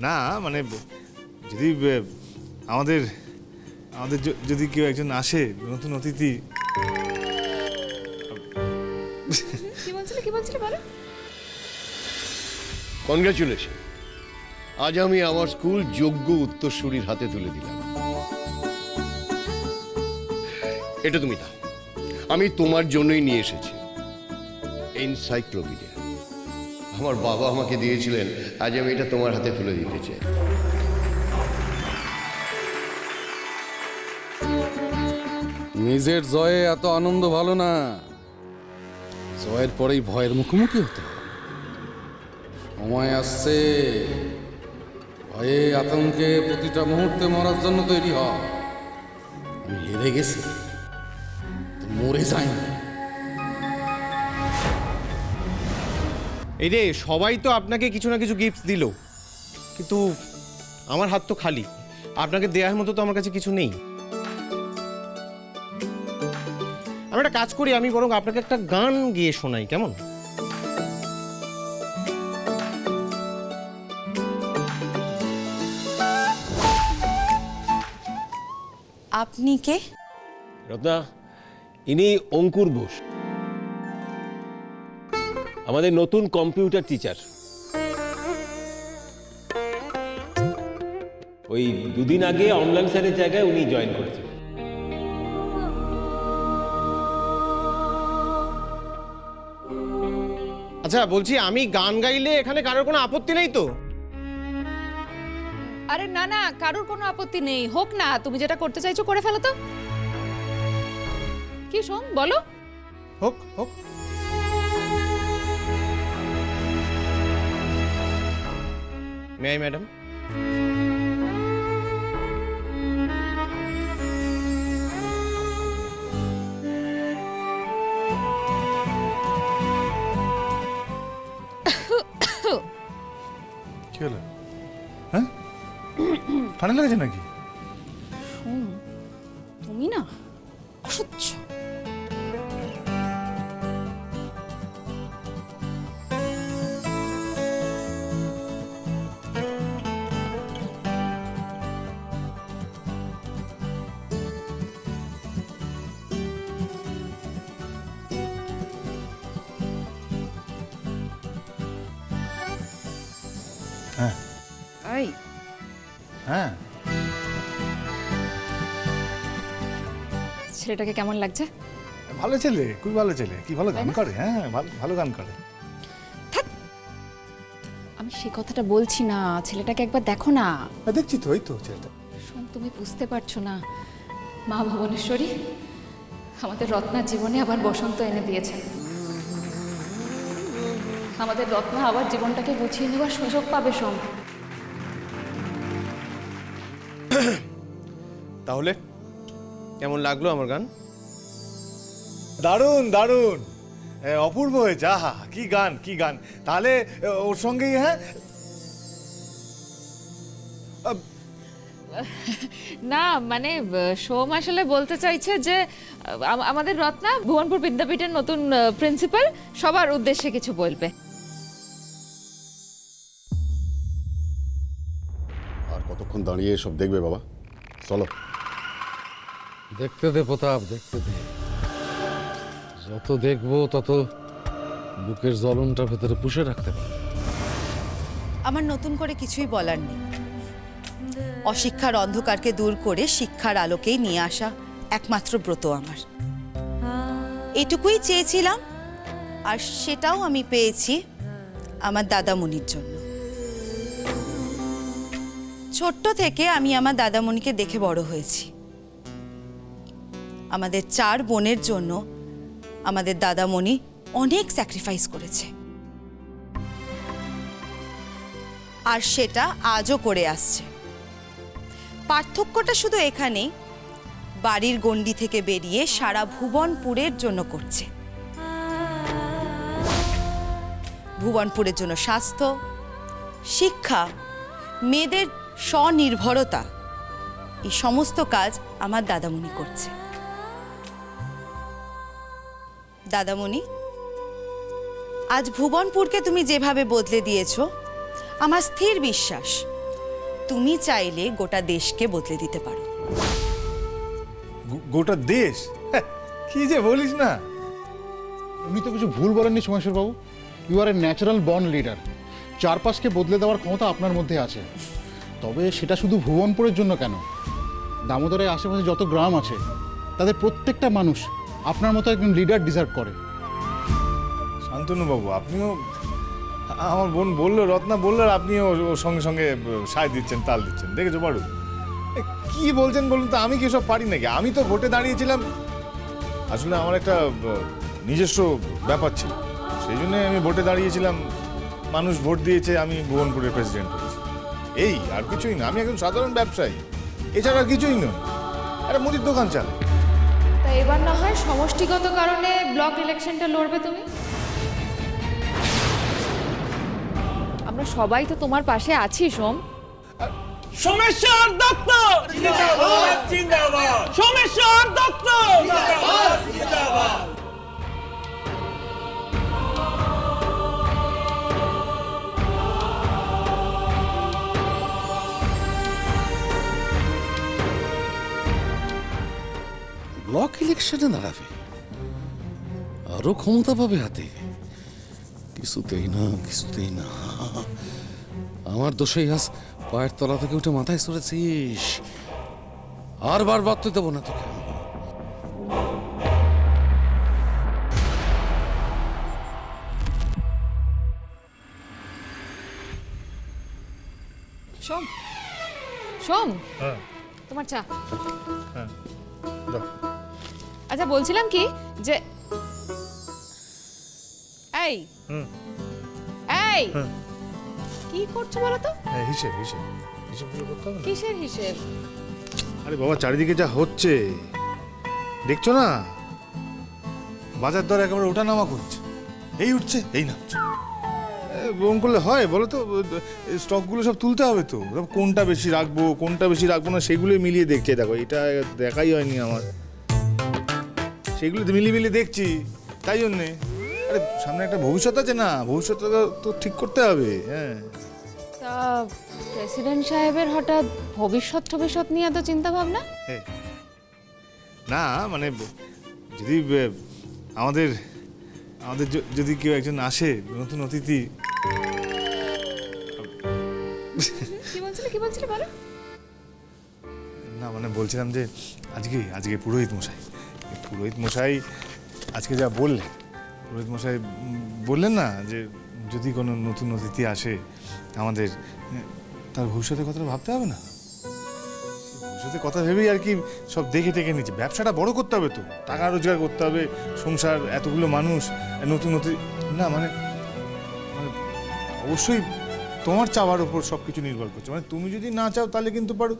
না মানে যদি আমাদের আমাদের যদি কেউ একজন আসে নতুন অতিথি। কি বলছিলে বলো। কনগ্রাচুলেশন, আজ আমি আমার স্কুল যোগ্য উত্তরসূরির হাতে তুলে দিলাম। এটা তুমি দাও, আমি তোমার জন্যই নিয়ে এসেছি এনসাইক্লোপিডিয়া। আমার বাবা আমাকে দিয়েছিলেন, আজ আমি এটা তোমার হাতে তুলে দিতে চাই। নিজের জয়ে এত আনন্দ ভালো না, জয়ের পরেই ভয়ের মুখোমুখি হতে হয়। সময় আসছে, ভয়ে আতঙ্কে প্রতিটা মুহূর্তে মরার জন্য তৈরি হ। আমি হেরে গেছি তো মরে যাইনি। এই রে, সবাই তো আপনাকে কিছু না কিছু গিফট দিল, কিন্তু আমার হাত তো খালি। আপনাকে দেওয়ার মতো তো আমার কাছে কিছু নেই। আমি একটা কাজ করি, আমি বরং আপনাকে একটা গান গিয়ে শোনাই, কেমন? আপনি কে? রত্না, ইনি অঙ্কুর বোস, আমাদের নতুন কম্পিউটার টিচার। ওই দুদিন আগে অনলাইন স্যারের জায়গায় উনি জয়েন করেছেন। আচ্ছা বলছি, আমি গান গাইলে এখানে কারোর কোনো আপত্তি নেই তো? আরে না না, কারোর কোনো আপত্তি নেই, হোক না। তুমি যেটা করতে চাইছো করে ফেলো তো। কি শোন বলো। হোক হোক। May I madam? কি হলো? হ্যাঁ, ঠান্ডা লেগেছে নাকি? তুমি না অসহ্য। হ্যাঁ এই হ্যাঁ, ছেলেটাকে কেমন লাগছে? ভালো ছেলে, খুবই ভালো ছেলে। কি ভালো গান করে। হ্যাঁ, ভালো ভালো গান করে। আমি সে কথাটা বলছি না, ছেলেটাকে একবার দেখো না। দেখছি তো, ওই তো ছেলেটা। শোন, তুমি বুঝতে পারছো না, মা ভুবনেশ্বরী আমাদের রত্নার জীবনে আবার বসন্ত এনে দিয়েছেন। আমাদের রত্না আবার জীবনটাকে গুছিয়ে নেওয়ার সুযোগ পাবে সোম। তাহলে কেমন লাগলো আমার গান? দারুণ দারুণ, অপূর্ব হয়েছে। আহা, কি গান কি গান। তাহলে ওর সঙ্গেই হ্যাঁ। না মানে সোম আসলে বলতে চাইছে যে আমাদের রত্না ভুবনপুর বিদ্যাপীঠের নতুন প্রিন্সিপাল, সবার উদ্দেশ্যে কিছু বলবে। আর কতক্ষণ দাঁড়িয়ে সব দেখবে বাবা? চলো। দেখতে দে প্রতাপ, দেখতে দে। যত দেখবো তত বুকের জ্বলনটা ভেতরে পুষে রাখতে পারবো। আমার নতুন করে কিছুই বলার নেই। অশিক্ষার অন্ধকারকে দূর করে শিক্ষার আলোকেই নিয়ে আসা একমাত্র ব্রত আমার। এটুকুই চেয়েছিলাম, আর সেটাও আমি পেয়েছি আমার দাদামণির জন্য। ছোট্ট থেকে আমি আমার দাদামণিকে দেখে বড় হয়েছি। আমাদের 4 বোনের জন্য আমাদের দাদামণি অনেক স্যাক্রিফাইস করেছে, আর সেটা আজও করে আসছে। পার্থক্যটা শুধু এখানেই, বাড়ির গণ্ডি থেকে বেরিয়ে সারা ভুবনপুরের জন্য করছে। ভুবনপুরের জন্য স্বাস্থ্য, শিক্ষা, মেয়েদের স্বনির্ভরতা, এই সমস্ত কাজ আমার দাদামণি করছে। দাদামণি, আজ ভুবনপুরকে তুমি যেভাবে বদলে দিয়েছো, আমার স্থির বিশ্বাস তুমি চাইলে গোটা দেশকে বদলে দিতে পারো। গোটা দেশ? হ্যাঁ, কি যে বলিস না। উনি তো কিছু ভুল বলেননি Someshwar babu. You are a natural born leader. চারপাশকে বদলে দেওয়ার ক্ষমতা আপনার মধ্যে আছে। তবে সেটা শুধু ভুবনপুরের জন্য কেন, দামোদরের আশেপাশে যত গ্রাম আছে তাদের প্রত্যেকটা মানুষ আপনার মতো একজন লিডার ডিজার্ভ করে। শান্তনু বাবু, আপনিও, আমার বোন বললো, রত্না বললো, আর আপনিও ওর সঙ্গে সঙ্গে সায় দিচ্ছেন, তাল দিচ্ছেন, দেখেছো বাড়ু? কি বলছেন বলুন তো, আমি কি সব পারি নাকি? আমি তো ভোটে দাঁড়িয়েছিলাম, আসলে আমার একটা নিজস্ব ব্যাপার ছিল, সেই জন্য আমি ভোটে দাঁড়িয়েছিলাম, মানুষ ভোট দিয়েছে, আমি ভুবনপুরের প্রেসিডেন্ট হয়েছি, এই আর কিছুই না। আমি একজন সাধারণ ব্যবসায়ী, এছাড়া আর কিছুই নয়, একটা মুদির দোকান চালাই। তা এবার না হয় সমষ্টিগত কারণে ব্লক ইলেকশনটা লড়বে তুমি? আমরা সবাই তো তোমার পাশে আছি সোম। সোমেশ্বর দত্ত জিন্দাবাদ, জিন্দাবাদ। সোমেশ্বর দত্ত জিন্দাবাদ, জিন্দাবাদ। ব্লক ইলেকশনে দাঁড়াবে, আরো ক্ষমতা পাবে হাতে। কিছুতেই না, কিছুতেই না। আমার দোষেই আজ পায়ের তলা থেকে উঠে মাথায় সরেছিস। আর বারবার তো দেবো না তোকে। সোম, সোম, তোমার চা। আচ্ছা, বলছিলাম কি যে এই এই কি করছো বলো তো? হ্যাঁ, হিসেব হিসেব হিসেবগুলো করতে হবে না? কিসের হিসেব? আরে বাবা, চারিদিকে যা হচ্ছে দেখছো না, বাজার দর একেবারে ওঠানামা করছে, এই উঠছে এই নামছে। বম করলে হয় বলো তো? স্টকগুলো সব তুলতে হবে তো, কোনটা বেশি রাখবো কোনটা বেশি রাখবো না সেগুলোই মিলিয়ে দেখছে। দেখো, এটা দেখাই হয়নি আমার, সেগুলো মিলিয়ে মিলিয়ে দেখছি, তাই জন্যে। আরে সামনে একটা ভবিষ্যৎ আছে না, ভবিষ্যৎটা তো ঠিক করতে হবে। হ্যাঁ, তা প্রেসিডেন্ট সাহেবের হঠাৎ ভবিষ্যৎ ভবিষ্যৎ নিয়ে এত চিন্তা ভাবনা? না মানে যদি আমাদের আমাদের যদি কেউ একজন আসে, নতুন অতিথি। কি বলছিলে বলো? না মানে বলছিলাম যে আজকে পুরোহিত মশাই আজকে যা বললেন, পুরোহিত মশাই বললেন না যে যদি কোনো নতুন অতিথি আসে আমাদের, তার ভবিষ্যতের কথাটা ভাবতে হবে না? ভবিষ্যতের কথা ভেবেই আর কি সব দেখে টেকে নিচ্ছে। ব্যবসাটা বড় করতে হবে তো, টাকা রোজগার করতে হবে, সংসার, এতগুলো মানুষ, নতুন অতিথি না মানে অবশ্যই তোমার চাওয়ার উপর সব কিছু নির্ভর করছে। মানে তুমি যদি না চাও তাহলে কিন্তু পারো